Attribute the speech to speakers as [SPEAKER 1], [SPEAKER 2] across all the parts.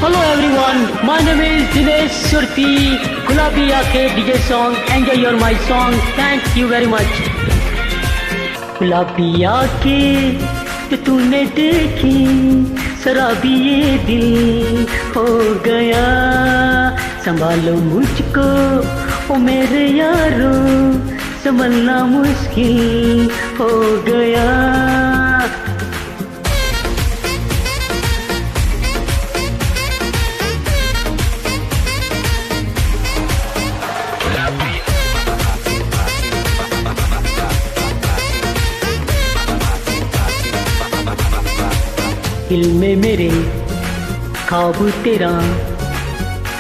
[SPEAKER 1] Hello everyone, my name is Dinesh Surti. Gulabi Aake DJ song. Enjoy your my song. Thank you very much. गुलाबी आँखें तो तूने देखी, शराबी ये दिल हो गया। संभालो मुझको ओ मेरे यारो, संभलना मुश्किल हो गया। दिल में मेरे ख्वाब तेरा,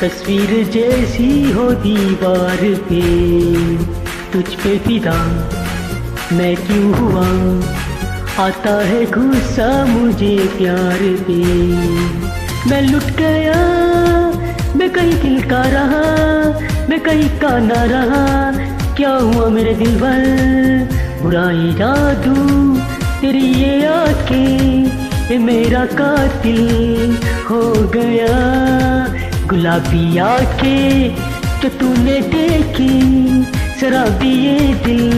[SPEAKER 1] तस्वीर जैसी हो दीवार पे। तुझ पे फिदा मैं क्यों हुआ, आता है गुस्सा मुझे प्यार पे। मैं लुट गया, मैं कहीं दिल का रहा, मैं कहीं का ना रहा। क्या हुआ मेरे दिल पर, बुराई जादू तेरी ये आँखें, ये मेरा कातिल हो गया। गुलाबी आँखें जो तूने देखी, शराबी ये दिल